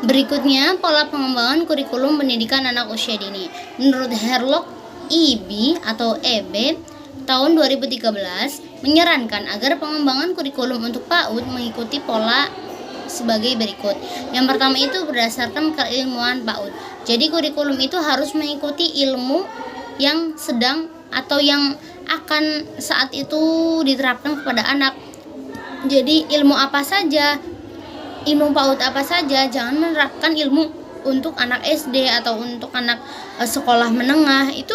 Berikutnya, pola pengembangan kurikulum pendidikan anak usia dini. Menurut Herlock EB atau EB tahun 2013 menyarankan agar pengembangan kurikulum untuk PAUD mengikuti pola sebagai berikut. Yang pertama itu berdasarkan keilmuan PAUD. Jadi kurikulum itu harus mengikuti ilmu yang sedang atau yang akan saat itu diterapkan kepada anak. Jadi ilmu apa saja, ilmu PAUD apa saja, jangan menerapkan ilmu untuk anak SD atau untuk anak sekolah menengah, itu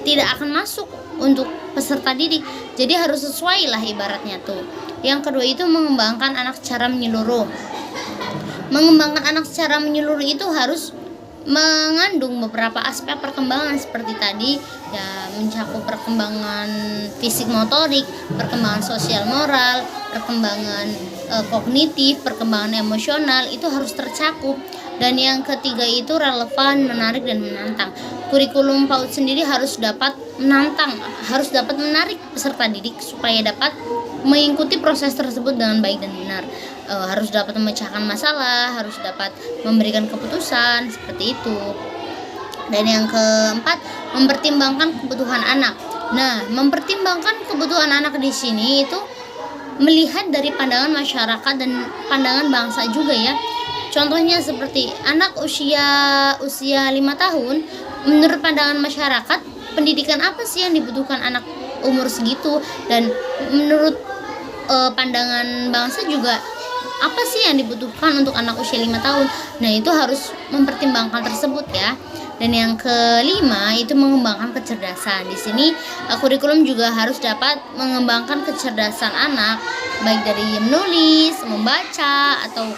tidak akan masuk untuk peserta didik. Jadi harus sesuai lah ibaratnya tuh. Yang kedua itu mengembangkan anak secara menyeluruh. Mengembangkan anak secara menyeluruh itu harus mengandung beberapa aspek perkembangan seperti tadi ya, mencakup perkembangan fisik motorik, perkembangan sosial moral, perkembangan kognitif, perkembangan emosional, itu harus tercakup. Dan yang ketiga itu relevan, menarik, dan menantang. Kurikulum PAUD sendiri harus dapat menantang, harus dapat menarik peserta didik supaya dapat mengikuti proses tersebut dengan baik dan benar. Harus dapat memecahkan masalah, harus dapat memberikan keputusan, seperti itu. Dan yang keempat, mempertimbangkan kebutuhan anak. Nah, mempertimbangkan kebutuhan anak di sini itu melihat dari pandangan masyarakat dan pandangan bangsa juga ya. Contohnya seperti anak usia 5 tahun, menurut pandangan masyarakat, pendidikan apa sih yang dibutuhkan anak umur segitu, dan menurut pandangan bangsa juga apa sih yang dibutuhkan untuk anak usia 5 tahun. Nah, itu harus mempertimbangkan tersebut ya. Dan yang kelima itu mengembangkan kecerdasan. Di sini kurikulum juga harus dapat mengembangkan kecerdasan anak, baik dari menulis, membaca, atau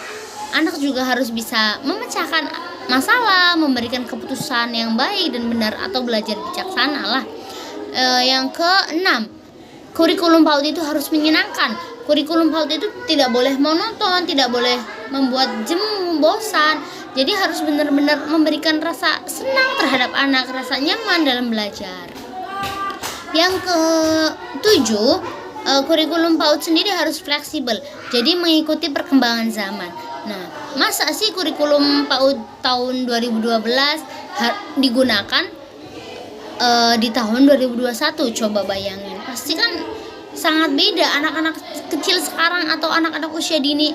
anak juga harus bisa memecahkan masalah, memberikan keputusan yang baik dan benar, atau belajar bijaksana lah. Yang keenam, kurikulum PAUD itu harus menyenangkan. Kurikulum PAUD itu tidak boleh monoton, tidak boleh membuat jemu, bosan. Jadi harus benar-benar memberikan rasa senang terhadap anak, rasa nyaman dalam belajar. Yang ketujuh, kurikulum PAUD sendiri harus fleksibel, jadi mengikuti perkembangan zaman. Nah, masa sih kurikulum PAUD tahun 2012 digunakan di tahun 2021? Coba bayangin, pasti kan sangat beda. Anak-anak kecil sekarang atau anak-anak usia dini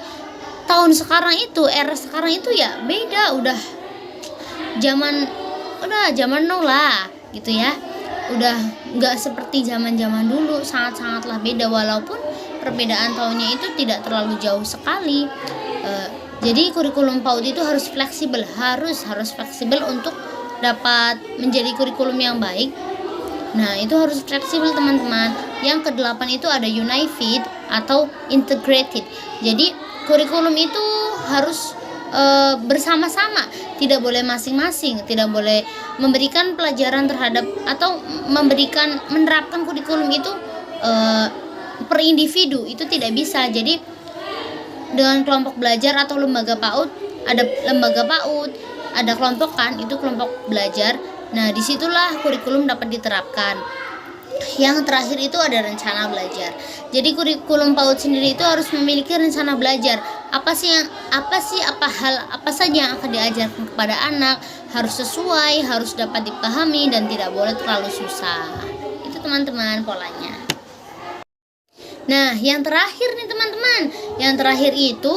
tahun sekarang itu, era sekarang itu ya beda, udah zaman now lah gitu ya. Udah nggak seperti zaman dulu, sangat-sangatlah beda, walaupun perbedaan tahunnya itu tidak terlalu jauh sekali. Jadi kurikulum PAUD itu harus fleksibel, harus fleksibel untuk dapat menjadi kurikulum yang baik. Nah, itu harus fleksibel teman-teman. Yang kedelapan itu ada unified atau integrated. Jadi kurikulum itu harus bersama-sama, tidak boleh masing-masing, tidak boleh memberikan pelajaran terhadap atau menerapkan kurikulum itu per individu, itu tidak bisa. Jadi dengan kelompok belajar atau lembaga PAUD, ada lembaga PAUD, ada kelompok kan, itu kelompok belajar. Nah, disitulah kurikulum dapat diterapkan. Yang terakhir itu ada rencana belajar. Jadi kurikulum PAUD sendiri itu harus memiliki rencana belajar. Apa saja yang akan diajarkan kepada anak, harus sesuai, harus dapat dipahami, dan tidak boleh terlalu susah. Itu teman-teman polanya. Nah, yang terakhir nih teman-teman, yang terakhir itu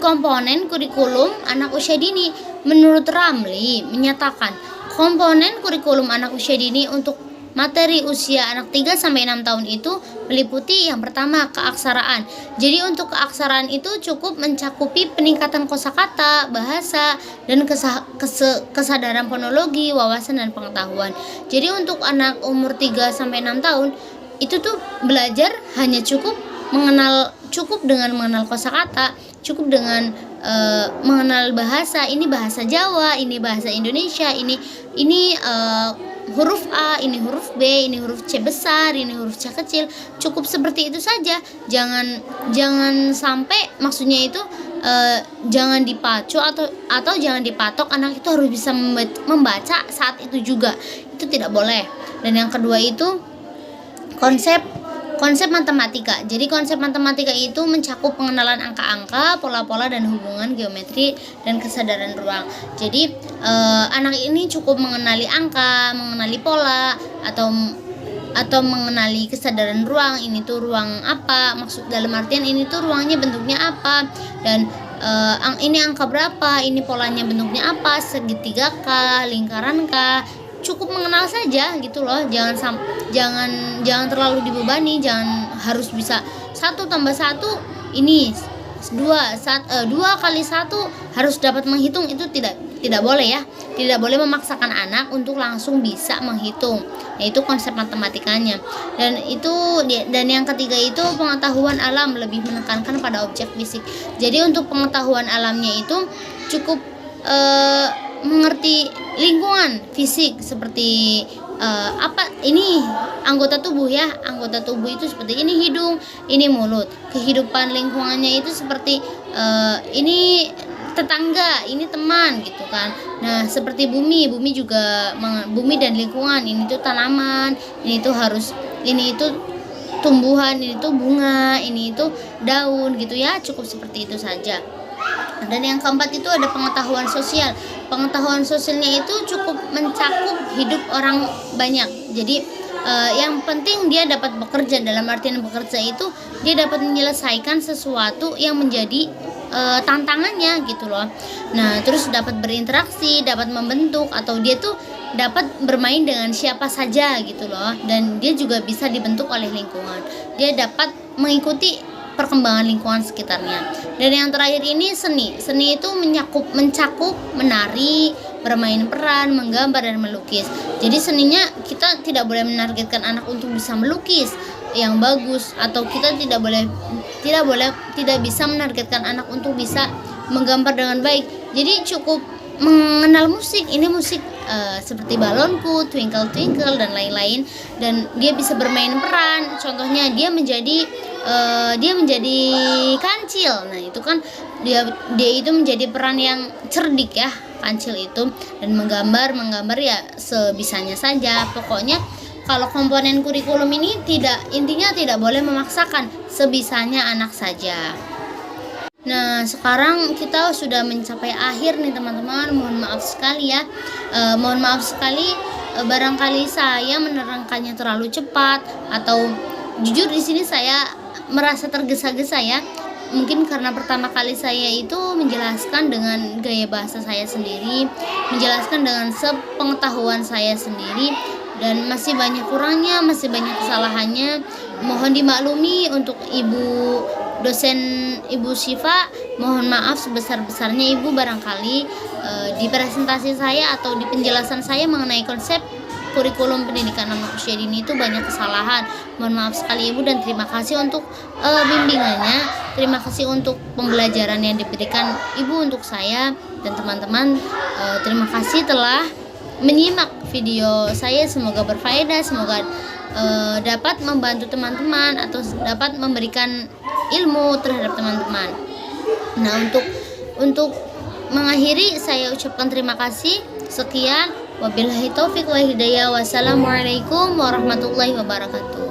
komponen kurikulum anak usia dini. Menurut Ramli menyatakan komponen kurikulum anak usia dini untuk materi usia anak 3-6 tahun itu meliputi yang pertama, keaksaraan. Jadi untuk keaksaraan itu cukup mencakupi peningkatan kosakata, bahasa, dan kesadaran fonologi, wawasan, dan pengetahuan. Jadi untuk anak umur 3-6 tahun itu tuh belajar hanya cukup dengan mengenal kosakata, cukup dengan mengenal bahasa. Ini bahasa Jawa, ini bahasa Indonesia, ini huruf A, ini huruf B, ini huruf C besar, ini huruf C kecil. Cukup seperti itu saja. Jangan sampai, maksudnya itu jangan dipacu atau jangan dipatok anak itu harus bisa membaca saat itu juga. Itu tidak boleh. Dan yang kedua itu konsep konsep matematika. Jadi konsep matematika itu mencakup pengenalan angka-angka, pola-pola dan hubungan geometri dan kesadaran ruang. Jadi anak ini cukup mengenali angka, mengenali pola atau mengenali kesadaran ruang. Ini tuh ruang apa? Maksud dalam artian ini tuh ruangnya bentuknya apa, dan ini angka berapa, ini polanya bentuknya apa, segitiga kah, lingkaran kah. Cukup mengenal saja gitu loh, jangan terlalu dibebani, jangan harus bisa 1 tambah 1 ini 2 kali 1 harus dapat menghitung. Itu tidak boleh ya, tidak boleh memaksakan anak untuk langsung bisa menghitung. Itu konsep matematikanya. Dan yang ketiga itu pengetahuan alam, lebih menekankan pada objek fisik. Jadi untuk pengetahuan alamnya itu cukup mengerti lingkungan fisik seperti apa ini anggota tubuh ya. Anggota tubuh itu seperti ini hidung, ini mulut. Kehidupan lingkungannya itu seperti ini tetangga, ini teman gitu kan. Nah, seperti bumi juga bumi dan lingkungan, ini tuh tanaman, ini itu tumbuhan, ini tuh bunga, ini itu daun gitu ya. Cukup seperti itu saja. Dan yang keempat itu ada pengetahuan sosial. Pengetahuan sosialnya itu cukup mencakup hidup orang banyak. Jadi yang penting dia dapat bekerja. Dalam artian bekerja itu dia dapat menyelesaikan sesuatu yang menjadi tantangannya gitu loh. Nah, terus dapat berinteraksi, dapat membentuk, atau dia tuh dapat bermain dengan siapa saja gitu loh. Dan dia juga bisa dibentuk oleh lingkungan. Dia dapat mengikuti perkembangan lingkungan sekitarnya. Dan yang terakhir ini seni. Seni itu mencakup menari, bermain peran, menggambar dan melukis. Jadi seninya kita tidak boleh menargetkan anak untuk bisa melukis yang bagus, atau kita tidak bisa menargetkan anak untuk bisa menggambar dengan baik. Jadi cukup mengenal musik. Ini musik seperti Balonku, Twinkle Twinkle dan lain-lain, dan dia bisa bermain peran. Contohnya dia menjadi kancil. Nah, itu kan dia itu menjadi peran yang cerdik ya, kancil itu. Dan menggambar ya sebisanya saja. Pokoknya kalau komponen kurikulum ini intinya tidak boleh memaksakan, sebisanya anak saja. Nah, sekarang kita sudah mencapai akhir nih teman-teman. Mohon maaf sekali ya. Barangkali saya menerangkannya terlalu cepat, atau jujur di sini saya merasa tergesa-gesa ya. Mungkin karena pertama kali saya itu menjelaskan dengan gaya bahasa saya sendiri, menjelaskan dengan sepengetahuan saya sendiri, dan masih banyak kurangnya, masih banyak kesalahannya. Mohon dimaklumi untuk dosen Ibu Syifa. Mohon maaf sebesar-besarnya Ibu, barangkali di presentasi saya atau di penjelasan saya mengenai konsep kurikulum pendidikan anak usia dini itu banyak kesalahan. Mohon maaf sekali Ibu, dan terima kasih untuk bimbingannya. Terima kasih untuk pembelajaran yang diberikan Ibu untuk saya dan teman-teman. Terima kasih telah menyimak video saya. Semoga berfaedah, semoga dapat membantu teman-teman atau dapat memberikan ilmu terhadap teman-teman. Nah, untuk mengakhiri saya ucapkan terima kasih. Sekian, wabillahi taufik wa hidayah. Wassalamualaikum warahmatullahi wabarakatuh.